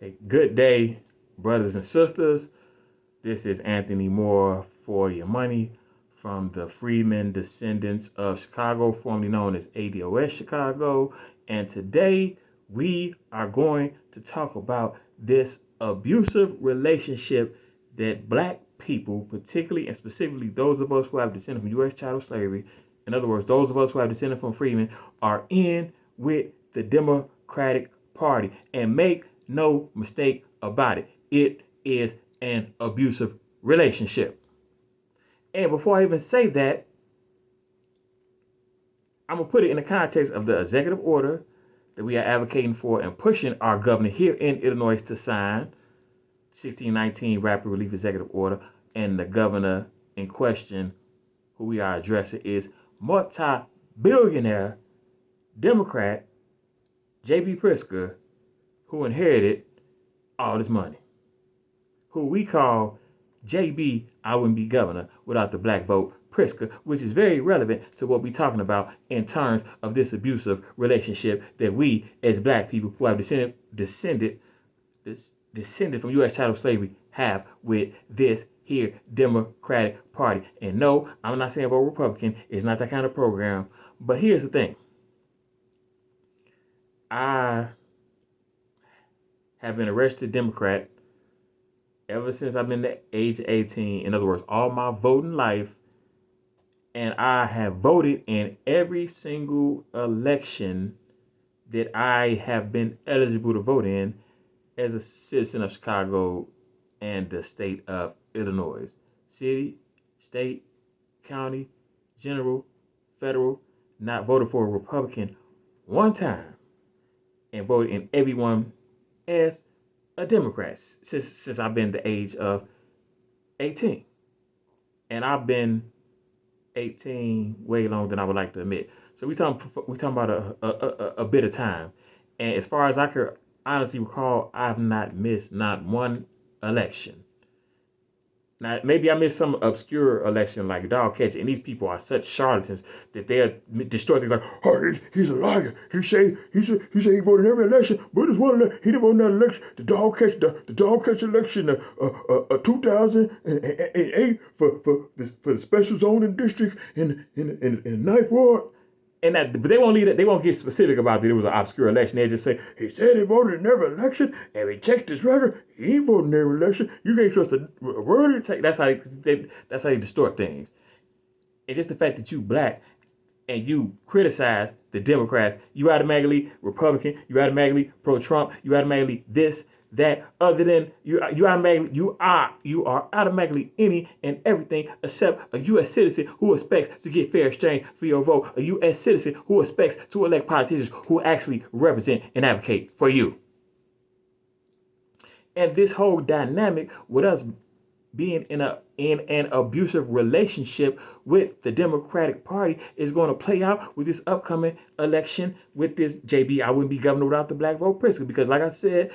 Okay, good day, brothers and sisters. This is Anthony Moore for your money from the Freedmen Descendants of Chicago, formerly known as ADOS Chicago. And today we are going to talk about this abusive relationship that black people, particularly and specifically those of us who have descended from U.S. chattel slavery, in other words, those of us who have descended from freedmen, are in with the Democratic Party. And make no mistake about it, it is an abusive relationship. And before I even say that, I'm going to put it in the context of the executive order that we are advocating for and pushing our governor here in Illinois to sign, 1619 Rapid Relief Executive Order. And the governor in question, who we are addressing, is multi-billionaire Democrat J.B. Pritzker, who inherited all this money, who we call J.B. I wouldn't be governor without the black vote Pritzker, which is very relevant to what we're talking about in terms of this abusive relationship that we as black people who have descended from U.S. chattel slavery have with this here Democratic Party. And no, I'm not saying vote Republican. It's not that kind of program. But here's the thing. I have been a registered Democrat ever since I've been the age of 18. In other words, all my voting life. And I have voted in every single election that I have been eligible to vote in as a citizen of Chicago and the state of Illinois. City, state, county, general, federal. Not voted for a Republican one time. And voted in everyone as a Democrat since I've been the age of 18. And I've been 18 way longer than I would like to admit. So we talking about a bit of time. And as far as I can honestly recall, I've not missed not one election. Now, maybe I missed some obscure election like dog catching, and these people are such charlatans that they'll destroy things like, oh, he's a liar. He say he voted in every election, but there's one election, he didn't vote in that election. The dog catch election, 2008 for the special zoning district in Ninth Ward. And that, but they won't leave it. They won't get specific about that it was an obscure election. They just say he said he voted in every election, and we checked his record. He ain't voted in every election. You can't trust the word it takes. That's how they distort things. And just the fact that you black and you criticize the Democrats, you automatically Republican, you automatically pro-Trump, you automatically this, that, other than you are automatically any and everything except a U.S. citizen who expects to get fair exchange for your vote, a U.S. citizen who expects to elect politicians who actually represent and advocate for you. And this whole dynamic with us being in an abusive relationship with the Democratic Party is going to play out with this upcoming election with this JB. I wouldn't be governor without the black vote Pritzker, because like I said,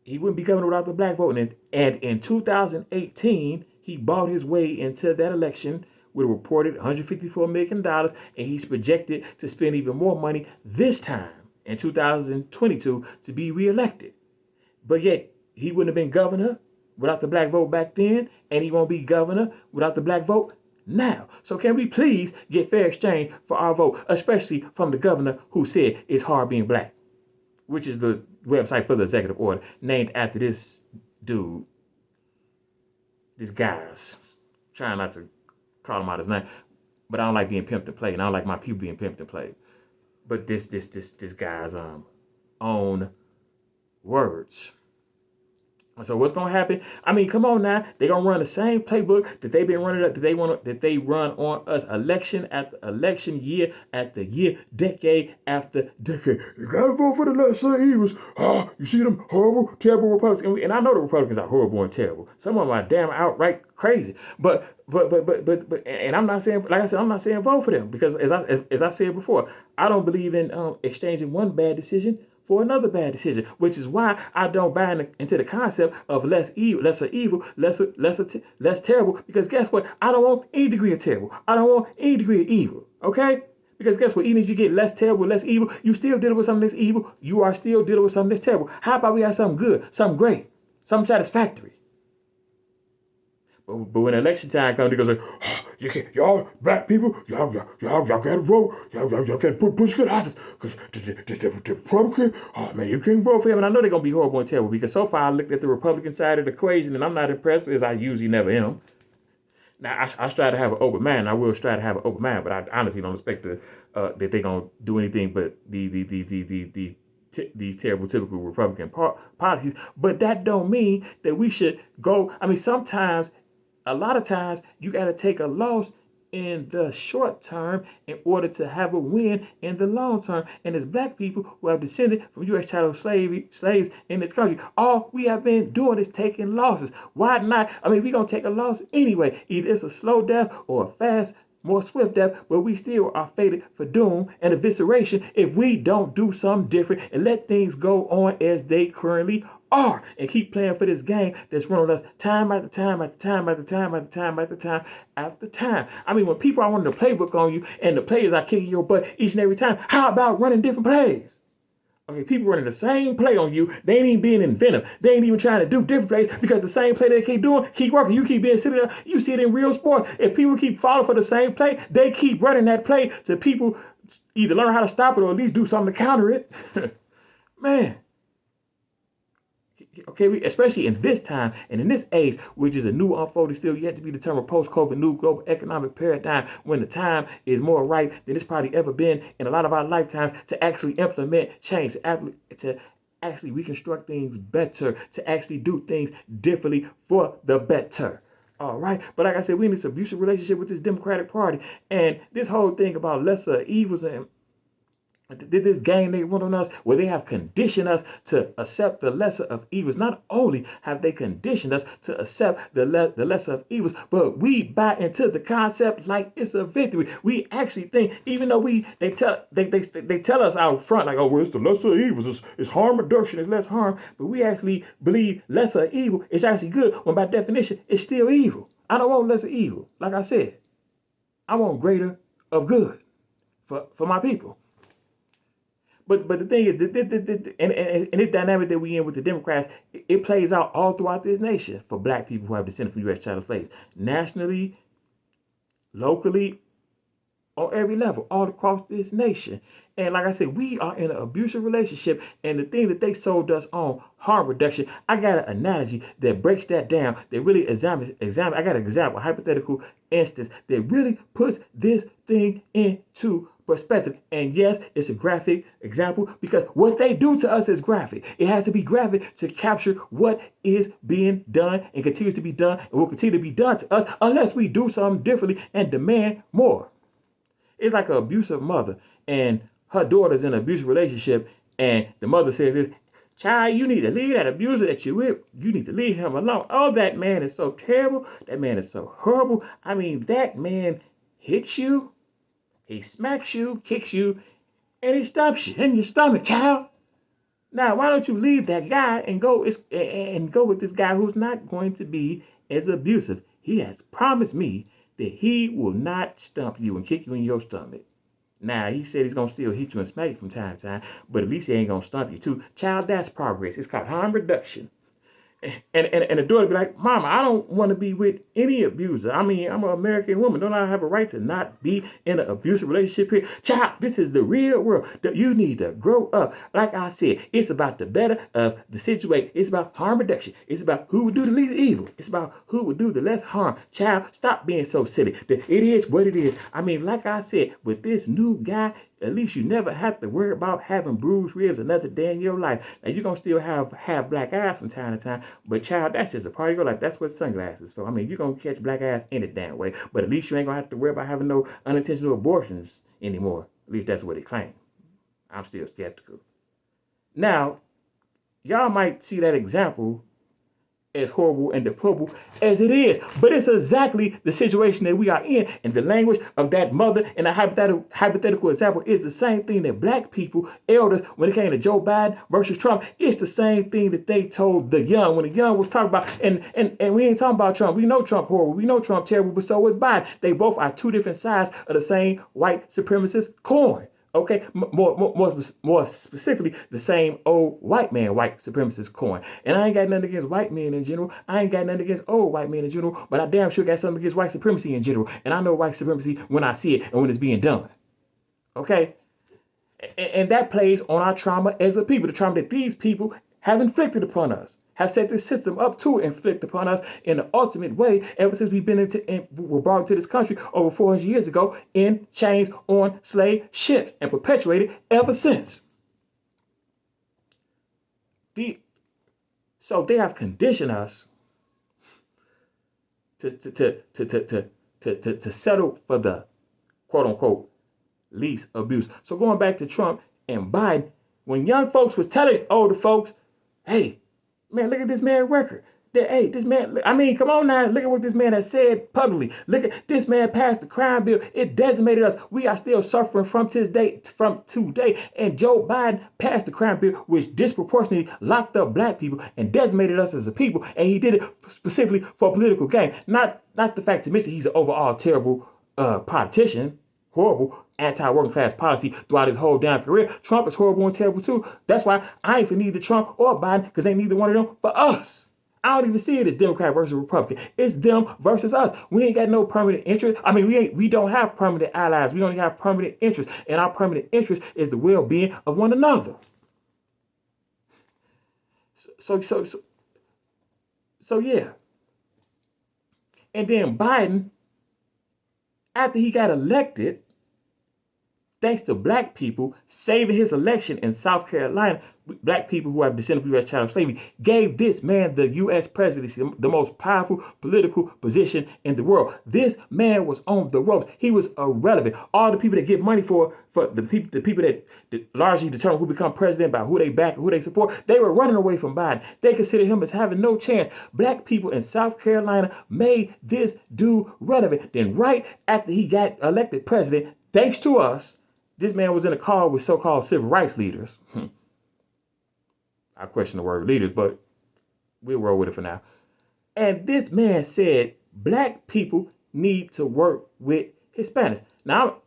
he wouldn't be governor without the black vote. And in 2018, he bought his way into that election with a reported $154 million, and he's projected to spend even more money this time in 2022 to be reelected. But yet, he wouldn't have been governor without the black vote back then, and he won't be governor without the black vote now. So can we please get fair exchange for our vote, especially from the governor who said it's hard being black, which is the website for the executive order named after this dude. This guy's trying not to call him out his name, but I don't like being pimped and played, and I don't like my people being pimped and played. But this guy's own words. So what's gonna happen? I mean, come on now. They're gonna run the same playbook that they've been running, that they run on us election after election, year after year, decade after decade. You gotta vote for the lesser evils. You see them horrible, terrible Republicans, and I know the Republicans are horrible and terrible. Some of them are damn outright crazy. But and I'm not saying, like I said, I'm not saying vote for them, because as I said before, I don't believe in exchanging one bad decision for another bad decision, which is why I don't buy into the concept of lesser evil, less terrible, because guess what? I don't want any degree of terrible. I don't want any degree of evil, okay? Because guess what? Even if you get less terrible, less evil, you still dealing with something that's evil. You are still dealing with something that's terrible. How about we have something good, something great, something satisfactory? But when election time comes, they go say, oh, you can't, y'all black people, y'all gotta vote, y'all gotta push good office, because the Republican, oh man, you can't vote for him. And I know they're gonna be horrible and terrible, because so far I looked at the Republican side of the equation, and I'm not impressed, as I usually never am. Now I strive to have an open mind. I will strive to have an open mind, but I honestly don't expect that they're gonna do anything but these terrible typical Republican policies. But that don't mean that we should go. I mean, sometimes, a lot of times, you got to take a loss in the short term in order to have a win in the long term. And as black people who have descended from U.S. chattel slaves in this country, all we have been doing is taking losses. Why not? I mean, we're going to take a loss anyway. Either it's a slow death or a fast, more swift death, but we still are fated for doom and evisceration if we don't do something different and let things go on as they currently are and keep playing for this game that's running us time after time after time after time after time after time after time. I mean, when people are running the playbook on you and the players are kicking your butt each and every time, how about running different plays? Okay, people running the same play on you. They ain't even being inventive. They ain't even trying to do different plays because the same play they keep doing, keep working. You keep being sitting there. You see it in real sport. If people keep falling for the same play, they keep running that play to people either learn how to stop it or at least do something to counter it. Man. Okay, especially in this time and in this age, which is a new unfolding, still yet to be determined post-COVID new global economic paradigm, when the time is more right than it's probably ever been in a lot of our lifetimes to actually implement change, to actually reconstruct things better, to actually do things differently for the better. All right. But like I said, we in this abusive relationship with this Democratic Party, and this whole thing about lesser evils and this game they run on us, where they have conditioned us to accept the lesser of evils. Not only have they conditioned us to accept the lesser of evils, but we buy into the concept like it's a victory. We actually think, even though they tell us out front like, oh, well, it's the lesser of evils, it's harm reduction, it's less harm, but we actually believe lesser evil is actually good, when by definition it's still evil. I don't want lesser evil. Like I said, I want greater of good for my people. But the thing is, this dynamic that we in with the Democrats, it plays out all throughout this nation for black people who have descended from U.S. chattel slaves. Nationally, locally, on every level, all across this nation. And like I said, we are in an abusive relationship. And the thing that they sold us on, harm reduction, I got an analogy that breaks that down, that really examines. I got an example, a hypothetical instance that really puts this thing into perspective. And yes, it's a graphic example because what they do to us is graphic. It has to be graphic to capture what is being done and continues to be done and will continue to be done to us unless we do something differently and demand more. It's like an abusive mother and her daughter's in an abusive relationship, and the mother says this, child, you need to leave that abuser that you with. You need to leave him alone. Oh, that man is so terrible. That man is so horrible. I mean, that man hits you. He smacks you, kicks you, and he stomps you in your stomach, child. Now, why don't you leave that guy and go with this guy who's not going to be as abusive? He has promised me that he will not stump you and kick you in your stomach. Now, he said he's going to still hit you and smack you from time to time, but at least he ain't going to stump you too. Child, that's progress. It's called harm reduction. And the daughter be like, Mama, I don't want to be with any abuser. I mean, I'm an American woman. Don't I have a right to not be in an abusive relationship here? Child, this is the real world. You need to grow up. Like I said, it's about the better of the situation. It's about harm reduction. It's about who would do the least evil. It's about who would do the less harm. Child, stop being so silly. It is what it is. I mean, like I said, with this new guy, at least you never have to worry about having bruised ribs another day in your life. Now, you're going to still have black eyes from time to time, but child, that's just a part of your life. That's what sunglasses for. I mean, you're going to catch black eyes any damn way, but at least you ain't going to have to worry about having no unintentional abortions anymore. At least that's what they claim. I'm still skeptical. Now, y'all might see that example as horrible and deplorable as it is. But it's exactly the situation that we are in. And the language of that mother in a hypothetical example is the same thing that black people, elders, when it came to Joe Biden versus Trump, it's the same thing that they told the young. When the young was talking about, and we ain't talking about Trump. We know Trump horrible. We know Trump terrible, but so is Biden. They both are two different sides of the same white supremacist coin. Okay, more specifically, the same old white supremacist coin. And I ain't got nothing against white men in general. I ain't got nothing against old white men in general, but I damn sure got something against white supremacy in general. And I know white supremacy when I see it and when it's being done. Okay? And that plays on our trauma as a people, the trauma that these people have inflicted upon us, have set this system up to inflict upon us in the ultimate way ever since were brought into this country over 400 years ago in chains on slave ships and perpetuated ever since. So they have conditioned us to settle for the quote unquote least abuse. So going back to Trump and Biden, when young folks was telling older folks, hey, man, look at this man's record. Hey, this man, I mean, come on now. Look at what this man has said publicly. Look at this man passed the crime bill. It decimated us. We are still suffering from today. And Joe Biden passed the crime bill, which disproportionately locked up black people and decimated us as a people. And he did it specifically for political gain. Not the fact to mention he's an overall terrible politician. Horrible anti-working class policy throughout his whole damn career. Trump is horrible and terrible too. That's why I ain't for neither Trump or Biden, because ain't neither one of them for us. I don't even see it as Democrat versus Republican. It's them versus us. We ain't got no permanent interest. I mean, we don't have permanent allies. We only have permanent interest. And our permanent interest is the well-being of one another. So yeah. And then Biden, after he got elected, thanks to black people saving his election in South Carolina, black people who have descended from U.S. chattel slavery gave this man the U.S. presidency, the most powerful political position in the world. This man was on the ropes. He was irrelevant. All the people that give money for the people that largely determine who become president by who they back, who they support, they were running away from Biden. They considered him as having no chance. Black people in South Carolina made this dude relevant. Then right after he got elected president, thanks to us, this man was in a call with so-called civil rights leaders. I question the word leaders, but we'll roll with it for now. And this man said black people need to work with Hispanics. Now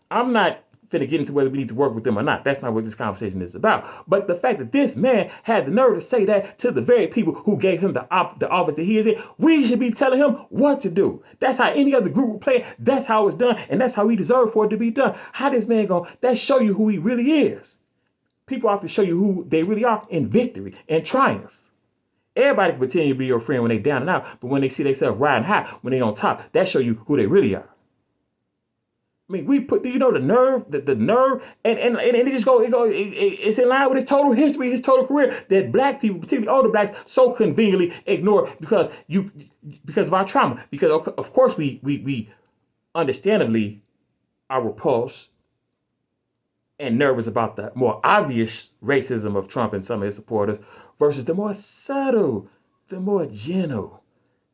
I'm not finna get into whether we need to work with them or not. That's not what this conversation is about. But the fact that this man had the nerve to say that to the very people who gave him the office that he is in, we should be telling him what to do. That's how any other group would play it. That's how it's done. And that's how we deserve for it to be done. How this man that show you who he really is. People have to show you who they really are in victory and triumph. Everybody can pretend to be your friend when they down and out, but when they see themselves riding high, when they on top, that show you who they really are. I mean, the nerve, and it just it's in line with his total history, his total career, that black people, particularly older blacks, so conveniently ignore because of our trauma. Because of course we understandably are repulsed and nervous about the more obvious racism of Trump and some of his supporters versus the more subtle, the more gentle,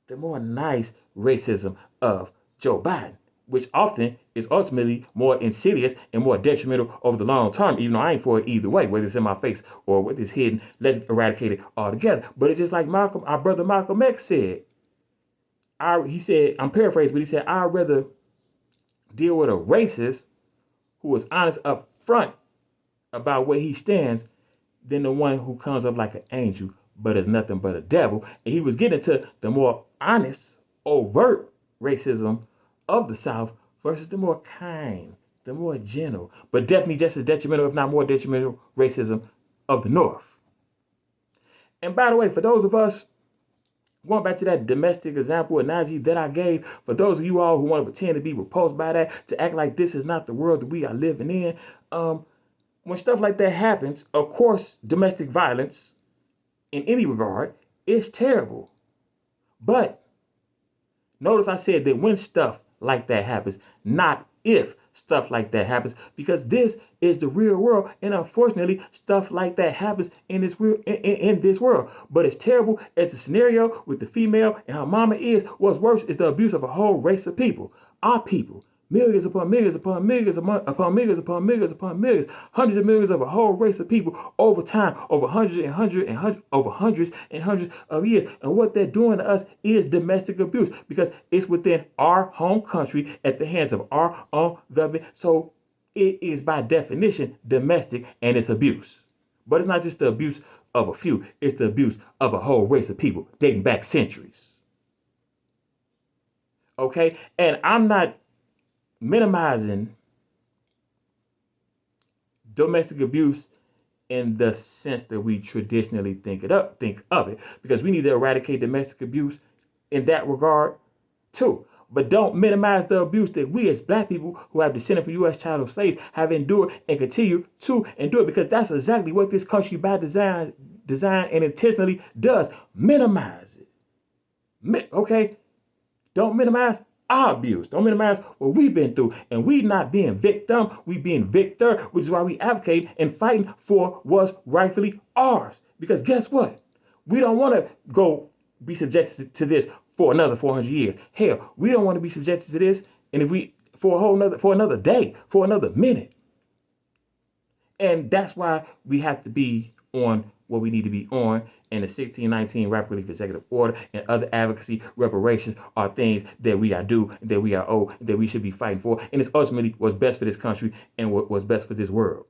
the more nice racism of Joe Biden, which often is ultimately more insidious and more detrimental over the long term, even though I ain't for it either way, whether it's in my face or whether it's hidden, let's eradicate it altogether. But it's just like our brother Malcolm X said. He said, I'm paraphrasing, but he said, I'd rather deal with a racist who is honest up front about where he stands than the one who comes up like an angel but is nothing but a devil. And he was getting to the more honest, overt racism of the South versus the more kind, the more gentle, but definitely just as detrimental, if not more detrimental, racism of the North. And by the way, for those of us, going back to that domestic example analogy that I gave, for those of you all who want to pretend to be repulsed by that, to act like this is not the world that we are living in, when stuff like that happens, of course, domestic violence in any regard is terrible. But notice I said that when stuff like that happens, not if stuff like that happens, because this is the real world, and unfortunately stuff like that happens in this in this world. But as terrible as the scenario with the female and her mama is, what's worse is the abuse of a whole race of people. Our people. Millions upon millions upon millions upon millions upon millions upon millions, hundreds of millions of a whole race of people over time, over over hundreds and hundreds of years. And what they're doing to us is domestic abuse, because it's within our home country at the hands of our own government. So it is by definition domestic, and it's abuse. But it's not just the abuse of a few, it's the abuse of a whole race of people dating back centuries. Okay? And I'm not minimizing domestic abuse in the sense that we traditionally think of it, because we need to eradicate domestic abuse in that regard too. But don't minimize the abuse that we as black people who have descended from U.S. chattel slaves have endured and continue to endure, because that's exactly what this country by design and intentionally does. Minimize it. Okay? Don't minimize our abuse. Don't minimize what we've been through. And we not being victim, we being victor, which is why we advocate and fighting for what's rightfully ours. Because guess what? We don't want to go be subjected to this for another 400 years. Hell, we don't want to be subjected to this, and if we for another day, for another minute. And that's why we have to be on what we need to be on. And the 1619 Rapid Relief Executive Order and other advocacy reparations are things that we are due, that we are owed, that we should be fighting for. And it's ultimately what's best for this country and what's best for this world.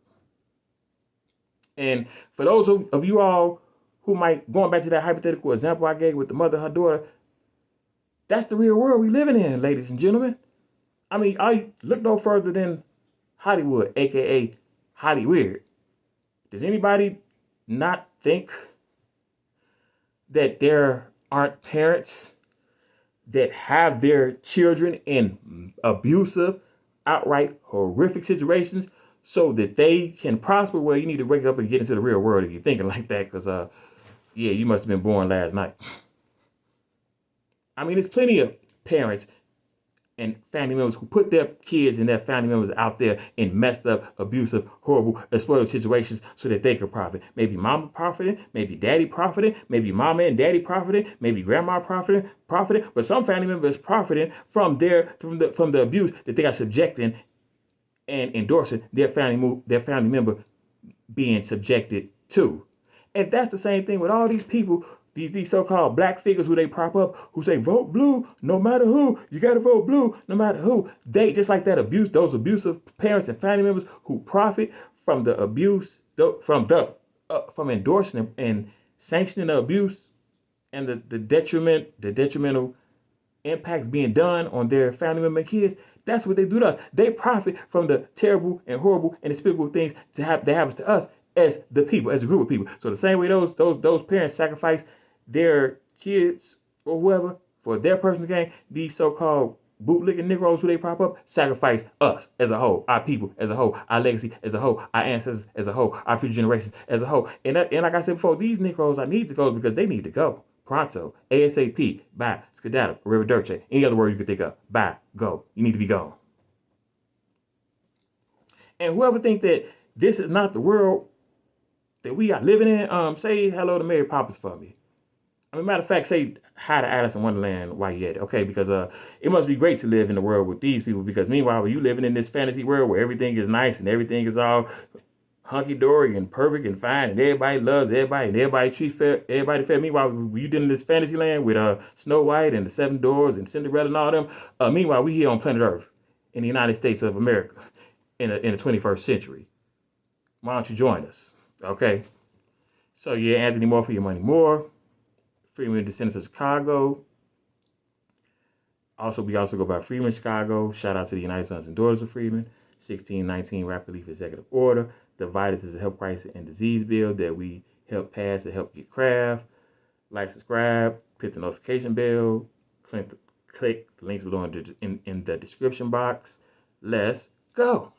And for those of you all who might, going back to that hypothetical example I gave with the mother and her daughter, that's the real world we living in, ladies and gentlemen. I mean, I look no further than Hollywood, aka Hollyweird. Does anybody not think that there aren't parents that have their children in abusive, outright horrific situations so that they can prosper? Well, you need to wake up and get into the real world if you're thinking like that, because yeah, you must have been born last night. I mean, there's plenty of parents and family members who put their kids and their family members out there in messed up, abusive, horrible, exploitative situations so that they could profit. Maybe mama profiting, maybe daddy profiting, maybe mama and daddy profiting, maybe grandma profiting, but some family members profiting from the abuse that they are subjecting and endorsing their family member being subjected to. And that's the same thing with all these people, these so-called black figures who they prop up, who say vote blue no matter who. You got to vote blue no matter who. They just like that abuse, those abusive parents and family members who profit from the abuse, from endorsing and sanctioning the abuse and the detrimental impacts being done on their family member and kids. That's what they do to us. They profit from the terrible and horrible and despicable things that happens to us as the people, as a group of people. So the same way those parents sacrifice their kids or whoever for their personal gain, these so-called bootlicking Negroes who they prop up sacrifice us as a whole, our people as a whole, our legacy as a whole, our ancestors as a whole, our future generations as a whole. And like I said before, these Negroes, I need to go because they need to go. Pronto, ASAP, bye, skedaddle, river dirt, any other word you could think of, bye, go. You need to be gone. And whoever think that this is not the world that we are living in, say hello to Mary Poppins for me. I mean, matter of fact, say hi to Alice in Wonderland while you're at it, okay? Because it must be great to live in the world with these people, because meanwhile, when you living in this fantasy world where everything is nice and everything is all hunky-dory and perfect and fine and everybody loves everybody and everybody treats everybody fair. Meanwhile, when you dealing in this fantasy land with Snow White and the Seven Dwarfs and Cinderella and all them, meanwhile, we here on planet Earth in the United States of America in the 21st century. Why don't you join us, okay? So yeah, Anthony Moore for your money more. Freeman Descendants of Chicago. We also go by Freeman Chicago. Shout out to the United Sons and Daughters of Freeman. 1619 Rapid Relief Executive Order. The VITAS is a health crisis and disease bill that we help pass to help get craft. Like, subscribe, click the notification bell, click the links below in the description box. Let's go.